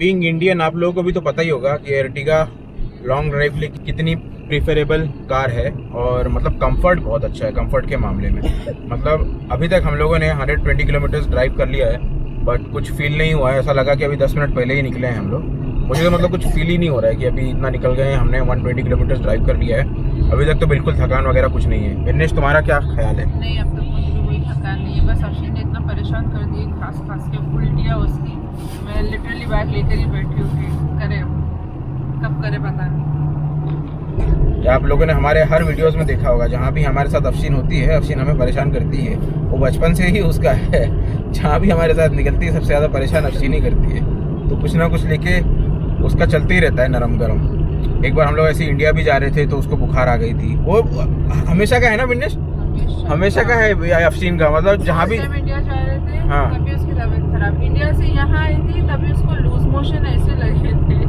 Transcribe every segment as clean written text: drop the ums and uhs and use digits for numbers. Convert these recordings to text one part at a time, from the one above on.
Being Indian आप लोगों को भी तो पता ही होगा कि एर्टिगा लॉन्ग ड्राइव के लिए कितनी प्रीफरेबल कार है, और मतलब कंफर्ट बहुत अच्छा है कंफर्ट के मामले में। मतलब अभी तक हम लोगों ने 120 किलोमीटर ड्राइव कर लिया है, बट कुछ फील नहीं हुआ है। ऐसा लगा कि अभी 10 मिनट पहले ही निकले हैं हम लोग। मुझे तो मतलब कुछ फील ही नहीं हो रहा है कि अभी इतना निकल गए हैं, हमने 120 किलोमीटर ड्राइव कर लिया है। अभी तक तो बिल्कुल थकान वगैरह कुछ नहीं है। विनेश, तुम्हारा क्या ख्याल है? नहीं, अब तक मुझे भी कोई थकान नहीं है। बस अफशीन ने इतना परेशान कर दिया, खास के उल्टियाँ उसकी। मैं लिटरली बैग लेकर ही बैठी हूँ कि करे कब करे पता नहीं। आप लोगों ने हमारे हर वीडियोस में देखा होगा, जहाँ भी हमारे साथ अफशीन होती है, अफशीन हमें परेशान करती है। वो बचपन से ही उसका है, जहाँ भी हमारे साथ निकलती है सबसे ज़्यादा परेशान अफशीन ही करती है। तो कुछ ना कुछ लेके उसका चलते ही रहता है नरम गरम। एक बार हम लोग ऐसे इंडिया भी जा रहे थे तो उसको बुखार आ गई थी। वो हमेशा का है ना विनेश, हमेशा का है अफशीन का। मतलब जहाँ भी इंडिया जा रहे थे, हाँ, तभी उसकी तबीयत खराब। इंडिया से यहाँ आई थी तभी उसको लूज मोशन ऐसे लगे थे।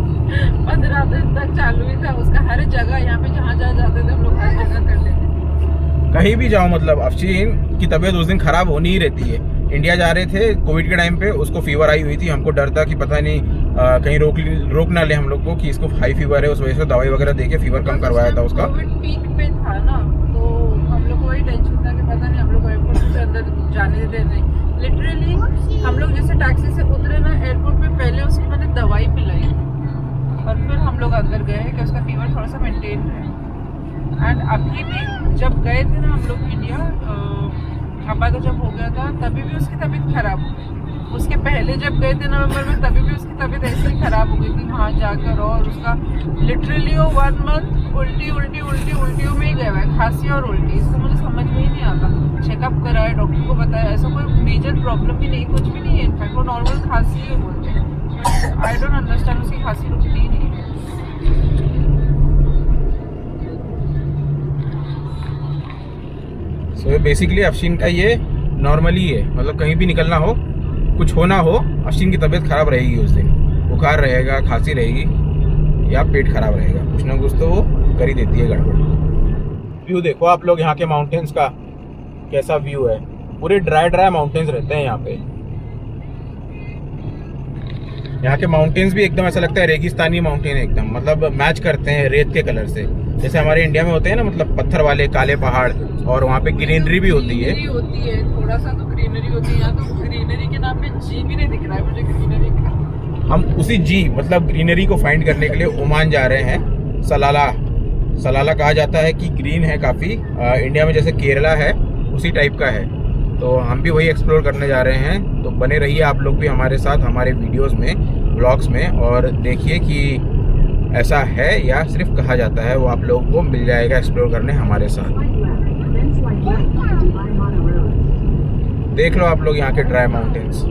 15 दिन तक चालू ही था उसका। हर जगह यहाँ पे जहाँ जाते थे हम लोग हर जगह कर लेते थे। कहीं भी जाओ मतलब अफशीन की तबीयत उस दिन खराब होनी ही रहती है। इंडिया जा रहे थे कोविड के टाइम पे, उसको फीवर आई हुई थी। हमको डर था कि पता नहीं कहीं रोक ना ले हम लोग को कि इसको हाई फीवर है। उस वजह से दवाई वगैरह देके फीवर कम करवाया था उसका। कोविड पीक पे था ना, तो हम लोग को वही टेंशन था कि पता नहीं हम लोग एयरपोर्ट से अंदर जाने दे नहीं। लिटरली हम लोग जैसे टैक्सी से उतरे ना एयरपोर्ट पे, पहले उसकी मैंने दवाई पिलाई और फिर हम लोग अंदर गए कि उसका फीवर थोड़ा सा मेंटेन रहे। एंड अभी भी जब गए थे ना हम लोग इंडिया, अब्बा का जब हो गया था तभी भी उसकी तबीयत खराब हो गई। उसके पहले जब गए थे नवंबर में, तभी भी उसकी तबीयत ऐसे ही खराब हो गई थी वहाँ जाकर। और उसका लिटरली वो 1 मंथ उल्टियों में ही गया है, खांसी और उल्टी। इसको मुझे समझ में ही नहीं आता। चेकअप कराया, डॉक्टर को बताया, ऐसा कोई मेजर प्रॉब्लम भी नहीं, कुछ भी नहीं है। इनफैक्ट वो नॉर्मल खांसी ही बोलते हैं। आई डोंट अंडरस्टैंड, उसकी खांसी रुकती ही नहीं है। सो बेसिकली अफशीन का ये नॉर्मली है। मतलब कहीं भी निकलना हो, कुछ होना हो, अफशीन की तबीयत खराब रहेगी उस दिन। बुखार रहेगा, खांसी रहेगी या पेट खराब रहेगा, कुछ ना कुछ तो वो कर ही देती है गड़बड़। व्यू देखो आप लोग यहाँ के माउंटेन्स का, कैसा व्यू है। पूरे ड्राई माउंटेन्स रहते हैं यहाँ पे। यहाँ के माउंटेन्स भी एकदम ऐसा लगता है रेगिस्तानी माउंटेन है एकदम। मतलब मैच करते हैं रेत के कलर से, जैसे हमारे इंडिया में होते हैं ना, मतलब पत्थर वाले काले पहाड़, और वहाँ पे ग्रीनरी भी होती है। थोड़ा सा तो ग्रीनरी होती है। यहाँ तो ग्रीनरी के नाम पे जी भी नहीं दिख रहा है मुझे ग्रीनरी का। हम उसी जी मतलब ग्रीनरी को फाइंड करने के लिए ओमान जा रहे हैं। सलाला कहा जाता है कि ग्रीन है काफ़ी। इंडिया में जैसे केरला है उसी टाइप का है, तो हम भी वही एक्सप्लोर करने जा रहे हैं। तो बने रहिए आप लोग भी हमारे साथ हमारे वीडियोस में, ब्लॉग्स में, और देखिए कि ऐसा है या सिर्फ कहा जाता है। वो आप लोगों को मिल जाएगा एक्सप्लोर करने हमारे साथ। देख लो आप लोग यहाँ के ड्राई माउंटेन्स।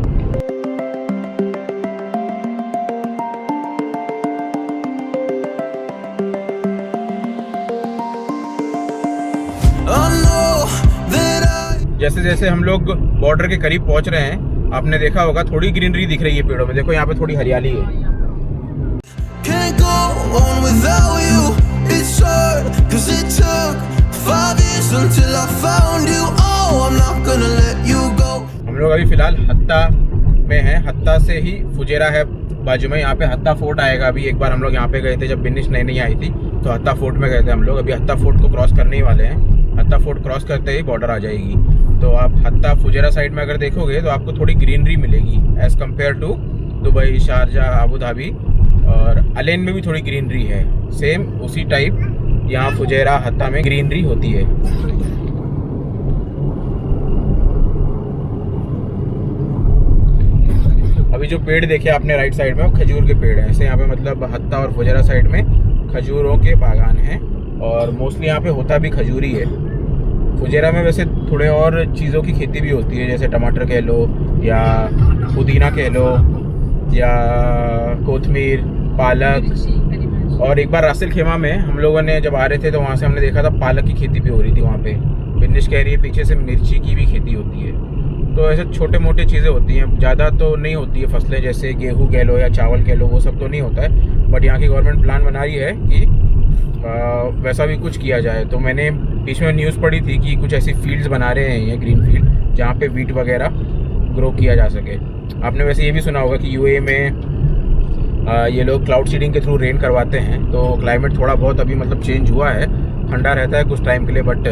जैसे जैसे हम लोग बॉर्डर के करीब पहुंच रहे हैं, आपने देखा होगा थोड़ी ग्रीनरी दिख रही है पेड़ों में। देखो यहाँ पे थोड़ी हरियाली है। हम लोग अभी फिलहाल हत्ता में हैं। हत्ता से ही फुजेरा है बाजू में। यहाँ पे हत्ता फोर्ट आएगा। अभी एक बार हम लोग यहाँ पे गए थे जब बिनिश नई आई थी, तो हत्ता फोर्ट में गए थे हम लोग। अभी हत्ता फोर्ट को क्रॉस करने ही वाले हैं। हत्ता फोर्ट क्रॉस करते ही बॉर्डर आ जाएगी। तो आप हत्ता फुजेरा साइड में अगर देखोगे तो आपको थोड़ी ग्रीनरी मिलेगी as compare to Dubai, Sharjah, Abu Dhabi, और अलेन में भी थोड़ी ग्रीनरी है। सेम उसी टाइप यहाँ फुजेरा, हत्ता में ग्रीनरी होती है। अभी जो पेड़ देखे आपने राइट साइड में, वो खजूर के पेड़ हैं। ऐसे यहाँ पे मतलब हत्ता और फुजेरा साइड में खजूरों के बागान हैं, और मोस्टली यहाँ पे होता भी खजूर ही है। फुजेरा में वैसे थोड़े और चीज़ों की खेती भी होती है, जैसे टमाटर कह लो या पुदीना कह लो या कोतमीर, पालक। और एक बार रासिल खेमा में हम लोगों ने जब आ रहे थे तो वहाँ से हमने देखा था पालक की खेती भी हो रही थी वहाँ पे। बिनिश कह रही है पीछे से मिर्ची की भी खेती होती है। तो ऐसे छोटे मोटे चीज़ें होती हैं, ज़्यादा तो नहीं होती है फसलें, जैसे गेहूँ कह लो या चावल कह लो, वो सब तो नहीं होता है। बट यहाँ की गवर्नमेंट प्लान बना रही है कि वैसा भी कुछ किया जाए। तो मैंने बीच में न्यूज़ पढ़ी थी कि कुछ ऐसी फील्ड्स बना रहे हैं ये ग्रीन फील्ड, जहाँ पे वीट वगैरह ग्रो किया जा सके। आपने वैसे ये भी सुना होगा कि यूएई में ये लोग क्लाउड सीडिंग के थ्रू रेन करवाते हैं, तो क्लाइमेट थोड़ा बहुत अभी मतलब चेंज हुआ है, ठंडा रहता है कुछ टाइम के लिए, बट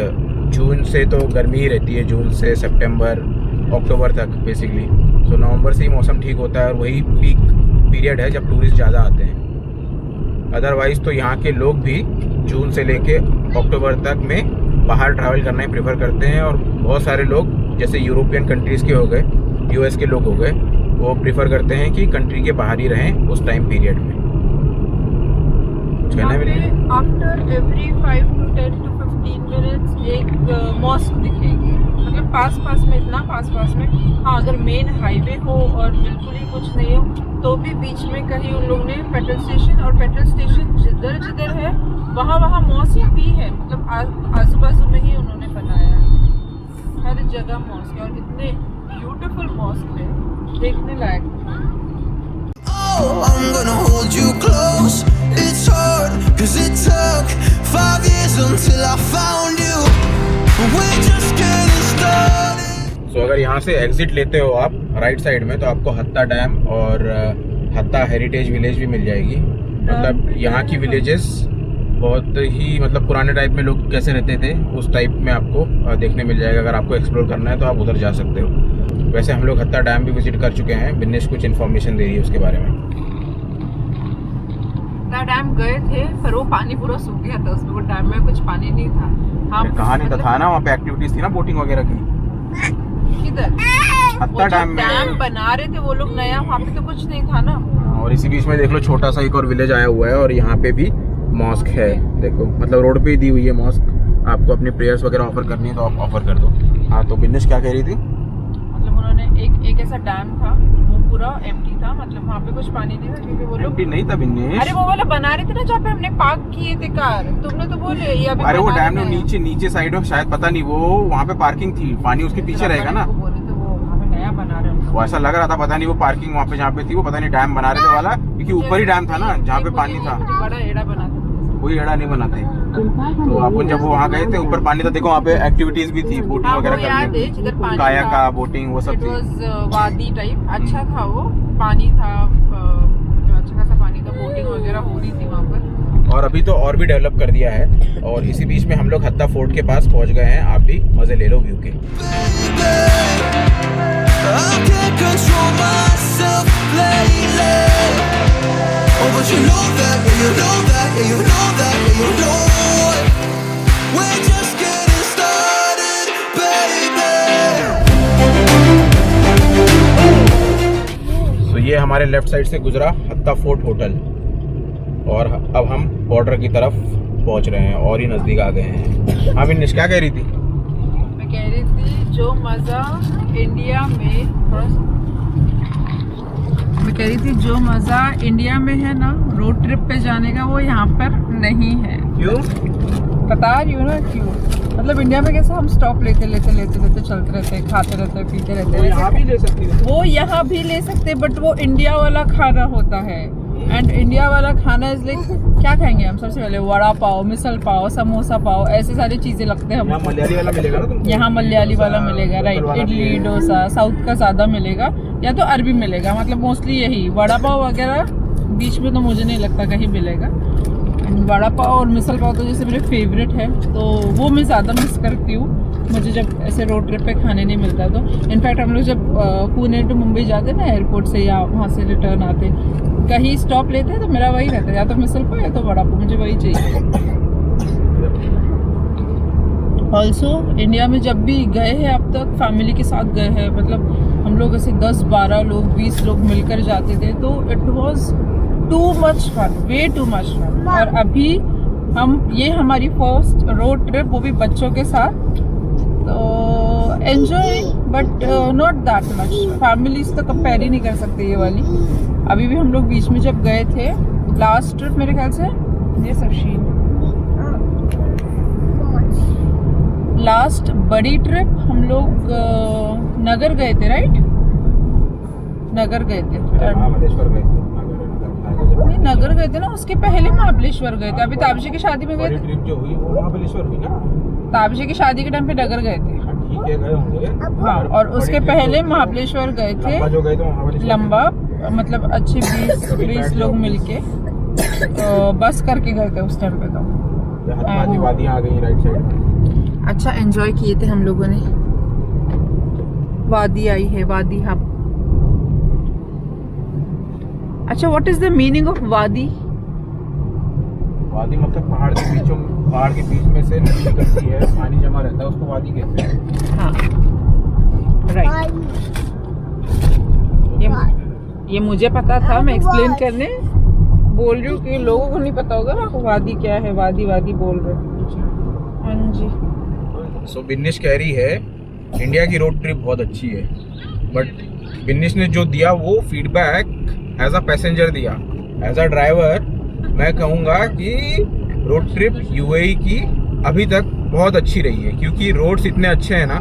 जून से तो गर्मी ही रहती है, जून से सितंबर अक्टूबर तक बेसिकली। सो नवंबर से ही मौसम ठीक होता है और वही पीक पीरियड है जब टूरिस्ट ज़्यादा आते हैं। अदरवाइज़ तो यहाँ के लोग भी जून से लेके अक्टूबर तक में बाहर ट्रैवल करना ही प्रेफर करते हैं, और बहुत सारे लोग जैसे यूरोपियन कंट्रीज़ के हो गए, यूएस के लोग हो गए, वो प्रेफर करते हैं कि कंट्री के बाहर ही रहें उस टाइम पीरियड में। After every 5 to 10 to 15 minutes एक मॉस्क दिखेगी, मतलब पास में, इतना पास में। हाँ, अगर मेन हाईवे हो और बिल्कुल ही कुछ नहीं हो तो भी बीच में कहीं उन लोगों ने पेट्रोल स्टेशन जिधर है वहाँ मॉस्क भी है, मतलब आजू बाजू में ही उन्होंने बनाया है, हर जगह मॉस्क है और इतने ब्यूटीफुल मॉस्क है, देखने लायक। Oh, I'm gonna hold you close. It's hard, 'cause it took 5 years until I found you. We're just getting started. सो अगर यहाँ से एग्जिट लेते हो आप राइट साइड में, तो आपको हत्ता डैम और हत्ता हेरिटेज विलेज भी मिल जाएगी। मतलब यहाँ की विलेजेस बहुत ही मतलब पुराने टाइप में लोग कैसे रहते थे उस टाइप में आपको देखने मिल जाएगा। अगर आपको एक्सप्लोर करना है तो आप उधर जा सकते हो। वैसे हम लोग हत्ता डैम भी विजिट कर चुके हैं, बिन्नेश कुछ इन्फॉर्मेशन दे रही है उसके बारे में। हत्ता डैम गए थे पर वो पानी पूरा सूख गया था, उसमें वो डैम में कुछ पानी नहीं था। हम कहाँ नहीं था ना, वहाँ पे एक्टिविटीज थी ना बोटिंग वगैरह की। किधर? हत्ता डैम में डैम बना रहे थे वो लोग नया, वहाँ पे तो कुछ नहीं था ना। और इसी बीच में देख लो छोटा सा एक और विलेज आया हुआ है और यहाँ पे भी मॉस्क है। देखो मतलब रोड पे ही दी हुई है मॉस्क, आपको अपनी प्रेयर्स वगैरह ऑफर करनी है तो आप ऑफर कर दो। हाँ, तो बिन्नेश क्या कह रही थी? मतलब उन्होंने एक ऐसा डैम था, वो पूरा एम्प्टी था, मतलब वहाँ पे कुछ पानी नहीं था क्योंकि वो लोग एम्प्टी नहीं था बिन्नेश। अरे वो वाला बना रहे थे ना जहाँ पे हमने पार्क किए थे कार, तुमने तो बोले ये अभी अरे वो डैम में नीचे साइड में शायद, पता नहीं, वो वहाँ पे पार्किंग थी, पानी उसके पीछे रहेगा ना। नया बना रहे हैं वो ऐसा लग रहा था, पता नहीं वो पार्किंग वहाँ पे जहाँ पे थी वो पता नहीं डैम बना रहे थे वाला, क्योंकि ऊपर ही डैम था ना जहाँ पे पानी था। बड़ा एड़ा बनाते, कोई एड़ा नहीं बनाते। तो अपन जब वहाँ गए थे ऊपर पानी था, देखो वहाँ पे एक्टिविटीज भी थी, बोटिंग वगैरह करनी, काया का बोटिंग वो सब थी। वादी टाइप अच्छा था, वो पानी था, मतलब अच्छा खासा पानी था, बोटिंग वगैरह हो रही थी वहाँ पर। और अभी तो और भी डेवलप कर दिया है। और इसी बीच में हम लोग हत्ता फोर्ट के पास पहुँच गए हैं, आप भी मजे ले लो व्यू के। I can't control myself lately. Oh, but you know that, yeah, you know that, yeah, you know that, yeah, you know it. We're just getting started, baby. तो ये हमारे लेफ्ट साइड से गुजरा हत्ता फोर्ट होटल, और अब हम border की तरफ पहुंच रहे हैं और ही नज़दीक आ गए हैं। हाँ बिन्नेश क्या कह रही थी? मैं कह रही थी जो मज़ा इंडिया में है ना रोड ट्रिप पे जाने का, वो यहाँ पर नहीं है। क्यों? बता रही हूँ ना क्यों। मतलब इंडिया में कैसे हम स्टॉप लेते चलते रहते, खाते रहते, पीते रहते। वो यहाँ भी ले सकती है, वो यहाँ भी ले सकते, बट वो इंडिया वाला खाना होता है। एंड इंडिया वाला खाना इज लाइक, क्या खाएंगे हम? सबसे पहले वड़ा पाव, मिसल पाव, समोसा पाव, ऐसे सारी चीजें लगते हैं यहाँ मलयाली वाला मिलेगा ना तुमको? यहाँ मलयाली वाला मिलेगा, राइट। इडली डोसा साउथ का ज़्यादा मिलेगा, या तो अरबी मिलेगा, मतलब मोस्टली यही। वड़ा पाव वगैरह बीच में तो मुझे नहीं लगता कहीं मिलेगा। वड़ा पाव और मिसल पाव तो जैसे मेरे फेवरेट है, तो वो मैं ज़्यादा मिस करती हूँ। मुझे जब ऐसे रोड ट्रिप पे खाने नहीं मिलता तो इनफैक्ट हम लोग जब पुणे टू मुंबई जाते ना एयरपोर्ट से, या वहाँ से रिटर्न आते, कहीं स्टॉप लेते हैं तो मेरा वही रहता है, या तो मिसल पाव या तो वड़ा पाव, मुझे वही चाहिए। ऑल्सो इंडिया में जब भी गए हैं अब तक फैमिली के साथ गए हैं, मतलब हम लोग ऐसे 10-12 लोग 20 लोग मिलकर जाते थे, तो it was too much fun, way too much fun. और अभी ये हमारी फर्स्ट रोड ट्रिप, वो भी बच्चों के साथ, तो enjoy but not that much. Families तो कंपेयर ही नहीं कर सकते ये वाली। अभी भी हम लोग बीच में जब गए थे लास्ट ट्रिप, मेरे ख्याल से ये सब शीन लास्ट बड़ी ट्रिप हम लोग नगर गए थे, राइट? नगर गए थे, नहीं नगर गए थे ना, उसके पहले महाबलेश्वर गए थे। अभी ताबशी की शादी में गए थे, ट्रिप जो हुई वो महाबलेश्वर हुई ना, ताबशी की शादी के टाइम पे नगर गए थे। ठीक है, गए होंगे। हाँ, और उसके पहले महाबलेश्वर गए थे, जो गए थे महाबलेश्वर लंबा। मतलब अच्छे 20 लोग मिलके बस करके गए थे उस टाइम पे तो। हथमाजी वादियाँ आ गई राइट साइड में। अच्छा एंजॉय किए थे हम लोगों ने। वादी आई है, वादी हब। अच्छा, what is the meaning of वादी? वादी मतलब पहाड़ के बीच में से नदी निकलती है, पानी जमा रहता है, उसको वादी कहते हैं। हाँ राइट। ये मुझे पता था, मैं एक्सप्लेन करने बोल रही हूँ कि लोगों को नहीं पता होगा ना वादी क्या है। वादी वादी बोल रहे। हाँ जी। सो बिन्निश कह रही है इंडिया की रोड ट्रिप बहुत अच्छी है, बट बिन्निश ने जो दिया वो फीडबैक एज अ पैसेंजर दिया। एज अ ड्राइवर मैं कहूँगा कि रोड ट्रिप यूएई की अभी तक बहुत अच्छी रही है, क्योंकि रोड्स इतने अच्छे हैं ना,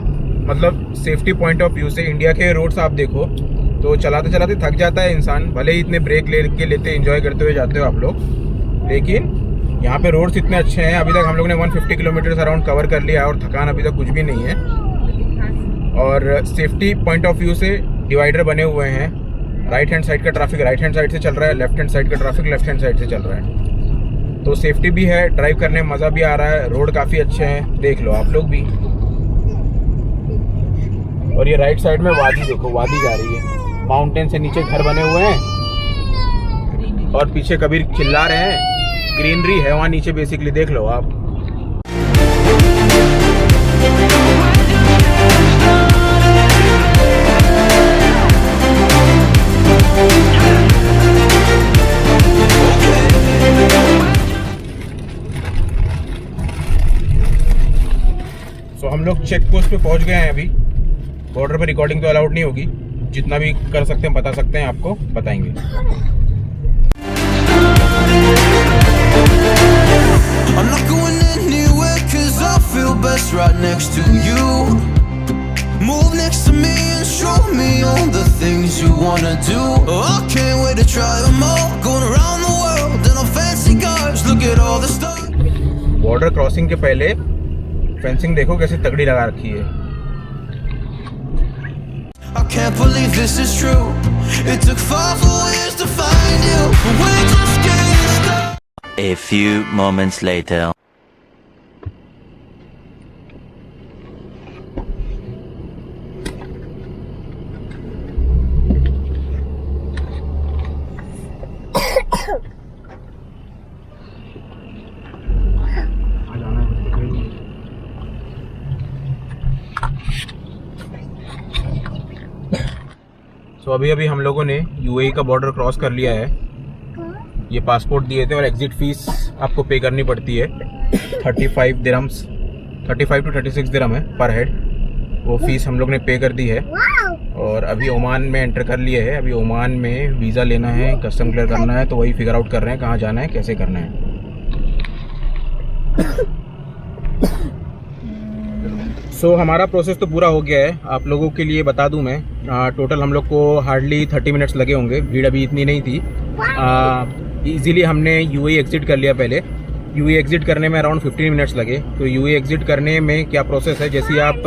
मतलब सेफ्टी पॉइंट ऑफ व्यू से इंडिया के रोड्स आप देखो तो चलाते चलाते थक जाता है इंसान, भले ही इतने ब्रेक लेते एंजॉय करते हुए जाते हो आप लोग, लेकिन यहाँ पे रोड्स इतने अच्छे हैं। अभी तक हम लोग ने 150 किलोमीटर अराउंड कवर कर लिया है और थकान अभी तक कुछ भी नहीं है। और सेफ्टी पॉइंट ऑफ व्यू से डिवाइडर बने हुए हैं, राइट हैंड साइड का ट्रैफिक राइट हैंड साइड से चल रहा है, लेफ्ट हैंड साइड का ट्रैफिक लेफ्ट हैंड साइड से चल रहा है। तो सेफ्टी भी है, ड्राइव करने में मज़ा भी आ रहा है, रोड काफ़ी अच्छे हैं, देख लो आप लोग भी। और ये राइट साइड में वादी देखो, वादी जा रही है, माउंटेन से नीचे घर बने हुए हैं और पीछे कबीर चिल्ला रहे हैं, ग्रीनरी है वहाँ नीचे बेसिकली, देख लो आप। सो हम लोग चेक पोस्ट पे पहुंच गए हैं। अभी बॉर्डर पे रिकॉर्डिंग तो अलाउड नहीं होगी, जितना भी कर सकते हैं बता सकते हैं, आपको बताएंगे। I'm not going anywhere 'cause I feel best right next to you. Move next to me and show me all the things you wanna do. Oh, I can't wait to try them all. Going around the world in a fancy cars. Look at all the stuff. Border crossing के पहले fencing देखो कैसे तगड़ी लगा रखी है। I can't believe this is true. It took 5 years to find you. We're just getting started. A few moments later. तो अभी हम लोगों ने यूएई का बॉर्डर क्रॉस कर लिया है। ये पासपोर्ट दिए थे और एग्जिट फीस आपको पे करनी पड़ती है 35 दिरहम्स, 35 to 36 दिरहम है पर हेड। वो फीस हम लोग ने पे कर दी है और अभी ओमान में एंटर कर लिए है। अभी ओमान में वीज़ा लेना है, कस्टम क्लियर करना है, तो वही फिगर आउट कर रहे हैं कहाँ जाना है, कैसे करना है। सो हमारा प्रोसेस तो पूरा हो गया है। आप लोगों के लिए बता दूं मैं, टोटल हम लोग को हार्डली 30 मिनट्स लगे होंगे, भीड़ अभी इतनी नहीं थी। इजीली हमने यूएई एग्जिट कर लिया। पहले यूएई एग्जिट करने में अराउंड 15 मिनट्स लगे। तो यूएई एग्जिट करने में क्या प्रोसेस है, जैसे आप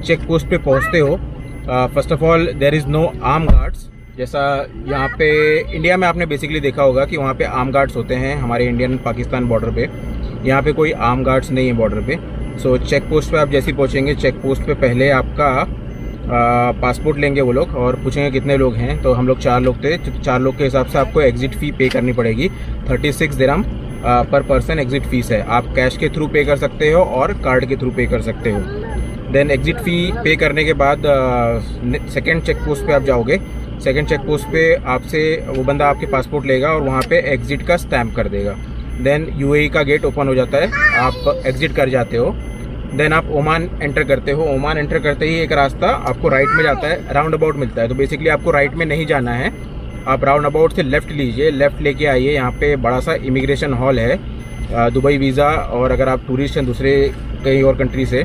चेक पोस्ट पे पहुंचते हो, first of all there is no arm guards. जैसा यहाँ पे इंडिया में आपने बेसिकली देखा होगा कि वहाँ पे आर्म गार्ड्स होते हैं हमारे इंडियन पाकिस्तान बॉर्डर पे। यहाँ पे कोई आर्म गार्ड्स नहीं है बॉर्डर पे। सो चेक पोस्ट पे आप जैसे ही पहुँचेंगे, चेक पोस्ट पे पहले आपका पासपोर्ट लेंगे वो लोग और पूछेंगे कितने लोग हैं। तो हम लोग 4 लोग थे, 4 लोग के हिसाब से आपको एग्जिट फ़ी पे करनी पड़ेगी। 36 दिरहम पर पर्सन एग्जिट फ़ीस है। आप कैश के थ्रू पे कर सकते हो और कार्ड के थ्रू पे कर सकते हो। देन एग्जिट फ़ी पे करने के बाद सेकेंड चेक पोस्ट पे आप जाओगे। सेकेंड चेक पोस्ट पे आपसे वो बंदा आपके पासपोर्ट लेगा और वहाँ पे एग्जिट का स्टैम्प कर देगा। देन यूएई का गेट ओपन हो जाता है, आप एग्जिट कर जाते हो। देन आप ओमान एंटर करते हो। ओमान एंटर करते ही एक रास्ता आपको राइट में जाता है, राउंड अबाउट मिलता है। तो बेसिकली आपको राइट में नहीं जाना है, आप राउंड अबाउट से लेफ़्ट लीजिए, लेफ़्ट लेके आइए। यहाँ पे बड़ा सा इमिग्रेशन हॉल है, दुबई वीज़ा और अगर आप टूरिस्ट हैं दूसरे कहीं और कंट्री से,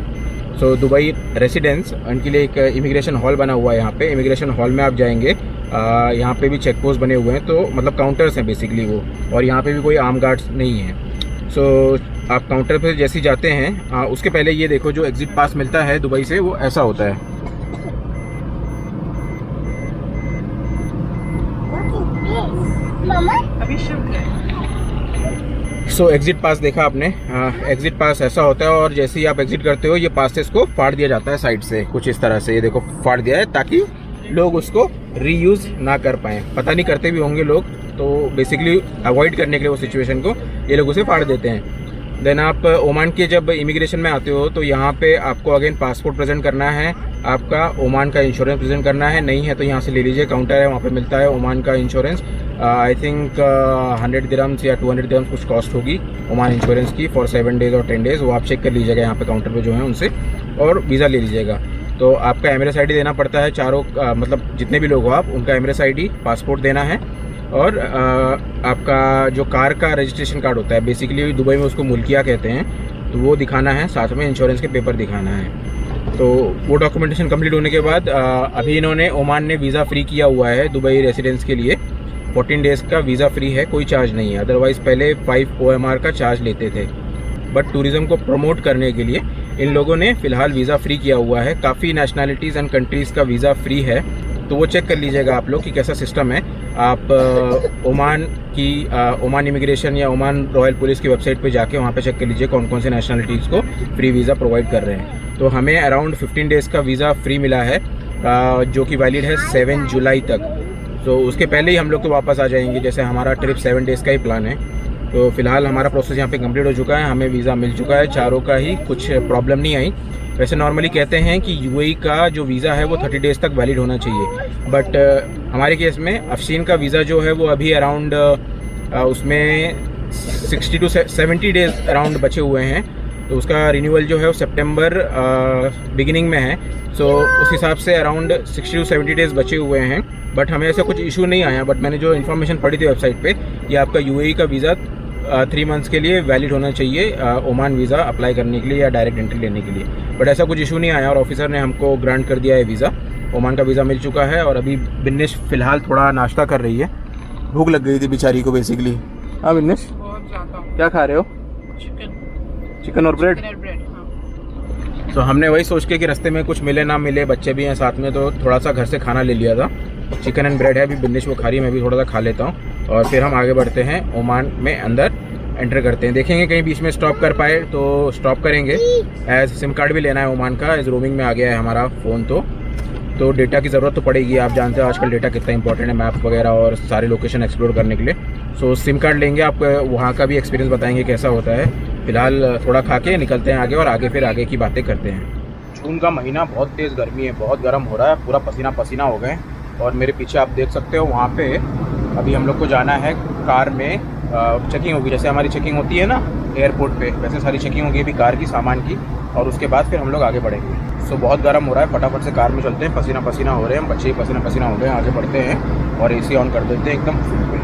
सो दुबई रेसिडेंट्स उनके लिए एक इमिग्रेशन हॉल बना हुआ है। यहाँ पे इमिग्रेशन हॉल में आप जाएंगे, यहाँ पे भी चेक पोस्ट बने हुए हैं, तो मतलब काउंटर्स हैं बेसिकली वो, और यहाँ पे भी कोई आर्म गार्ड्स नहीं है। सो आप काउंटर पे जैसे ही जाते हैं, उसके पहले ये देखो जो एग्जिट पास मिलता है दुबई से वो ऐसा होता है। अभी शिफ्ट गए। सो एग्जिट पास देखा आपने। एग्जिट पास ऐसा होता है और जैसे ही आप एग्जिट करते हो ये पासेस को फाड़ दिया जाता है साइड से, कुछ इस तरह से। ये देखो फाड़ दिया है ताकि लोग उसको रीयूज़ ना कर पाएँ। पता नहीं करते भी होंगे लोग, तो बेसिकली अवॉइड करने के लिए वो सिचुएशन को ये लोग उसे फाड़ देते हैं। देन आप ओमान के जब इमिग्रेशन में आते हो तो यहाँ पे आपको अगेन पासपोर्ट प्रेजेंट करना है, आपका ओमान का इंश्योरेंस प्रेजेंट करना है। नहीं है तो यहाँ से ले लीजिए, काउंटर है वहाँ पे मिलता है ओमान का इंश्योरेंस। आई थिंक 100 दिरहम्स या 200 दिरहम्स कुछ कॉस्ट होगी ओमान इंश्योरेंस की फॉर 7 डेज़ और 10 डेज़। वो आप चेक कर लीजिएगा यहाँ पे काउंटर पे जो है उनसे, और वीज़ा ले लीजिएगा। तो आपका एमिरेट्स ID देना पड़ता है। चारों मतलब जितने भी लोग हो आप, उनका एमिरेट्स ID, पासपोर्ट देना है, और आपका जो कार का रजिस्ट्रेशन कार्ड होता है, बेसिकली दुबई में उसको मुल्किया कहते हैं, तो वो दिखाना है। साथ में इंश्योरेंस के पेपर दिखाना है। तो वो डॉक्यूमेंटेशन कंप्लीट होने के बाद अभी इन्होंने ओमान ने वीज़ा फ्री किया हुआ है दुबई रेसिडेंट्स के लिए। 14 डेज़ का वीज़ा फ्री है, कोई चार्ज नहीं है। अदरवाइज़ पहले 5 OMR का चार्ज लेते थे। बट टूरिज़्म को प्रमोट करने के लिए इन लोगों ने फ़िलहाल वीज़ा फ्री किया हुआ है। काफ़ी नेशनैलिटीज़ एंड कंट्रीज़ का वीज़ा फ्री है, तो वो चेक कर लीजिएगा आप लोग कि कैसा सिस्टम है। आप ओमान इमिग्रेशन या ओमान रॉयल पुलिस की वेबसाइट पे जाके वहाँ पे चेक कर लीजिए कौन कौन से नेशनलिटीज़ को फ्री वीज़ा प्रोवाइड कर रहे हैं। तो हमें अराउंड 15 डेज़ का वीज़ा फ्री मिला है, जो कि वैलिड है 7 जुलाई तक। तो उसके पहले ही हम लोग तो वापस आ जाएंगे, जैसे हमारा ट्रिप 7 डेज़ का ही प्लान है। तो फिलहाल हमारा प्रोसेस यहाँ पे कंप्लीट हो चुका है, हमें वीज़ा मिल चुका है चारों का ही, कुछ प्रॉब्लम नहीं आई। वैसे नॉर्मली कहते हैं कि UAE का जो वीज़ा है वो 30 डेज़ तक वैलिड होना चाहिए, बट हमारे केस में अफशीन का वीज़ा जो है वो अभी अराउंड उसमें 60 to 70 डेज़ अराउंड बचे हुए हैं। तो उसका रिन्यूअल जो है वो सितंबर बिगिनिंग में है। सो उस हिसाब से अराउंड 60 to 70 डेज़ बचे हुए हैं, बट हमें ऐसा कुछ इशू नहीं आया। बट मैंने जो इन्फॉर्मेशन पढ़ी थी वेबसाइट पे, ये आपका UAE का वीज़ा 3 मंथ्स के लिए वैलिड होना चाहिए ओमान वीज़ा अप्लाई करने के लिए या डायरेक्ट एंट्री लेने के लिए। बट ऐसा कुछ इशू नहीं आया और ऑफिसर ने हमको ग्रांट कर दिया है वीज़ा। ओमान का वीज़ा मिल चुका है। और अभी बिन्नेश फ़िलहाल थोड़ा नाश्ता कर रही है, भूख लग गई थी बेचारी को बेसिकली। हाँ बिन्नेश, बहुत ज़्यादा। क्या खा रहे हो? चिकन और ब्रेड। हाँ। तो हमने वही सोच के कि रास्ते में कुछ मिले ना मिले, बच्चे भी हैं साथ में, तो थोड़ा सा घर से खाना ले लिया था। चिकन एंड ब्रेड है, अभी बिन्नेश वो खा रही है, मैं भी थोड़ा सा खा लेता हूँ और फिर हम आगे बढ़ते हैं, ओमान में अंदर एंटर करते हैं। देखेंगे कहीं बीच में स्टॉप कर पाए तो स्टॉप करेंगे। एज सिम कार्ड भी लेना है ओमान का, एज रोमिंग में आ गया है हमारा फ़ोन, तो डेटा की ज़रूरत तो पड़ेगी। आप जानते हो आजकल डेटा कितना इंपॉर्टेंट है मैप वगैरह और सारे लोकेशन एक्सप्लोर करने के लिए। सो सिम कार्ड लेंगे, आपको वहाँ का भी एक्सपीरियंस बताएंगे कैसा होता है। फिलहाल थोड़ा खा के निकलते हैं आगे और फिर आगे की बातें करते हैं। जून का महीना, बहुत तेज़ गर्मी है, बहुत गर्म हो रहा है, पूरा पसीना पसीना हो गए। और मेरे पीछे आप देख सकते हो वहाँ पे अभी हम लोग को जाना है कार में, चेकिंग होगी। जैसे हमारी चेकिंग होती है ना एयरपोर्ट पे, वैसे सारी चेकिंग होगी अभी कार की, सामान की, और उसके बाद फिर हम लोग आगे बढ़ेंगे। सो बहुत गर्म हो रहा है, फटाफट से कार में चलते हैं, पसीना पसीना हो रहे हैं, बच्चे पसीना पसीना हो गए हैं। आगे बढ़ते हैं और AC ऑन कर देते हैं एकदम फुल पे।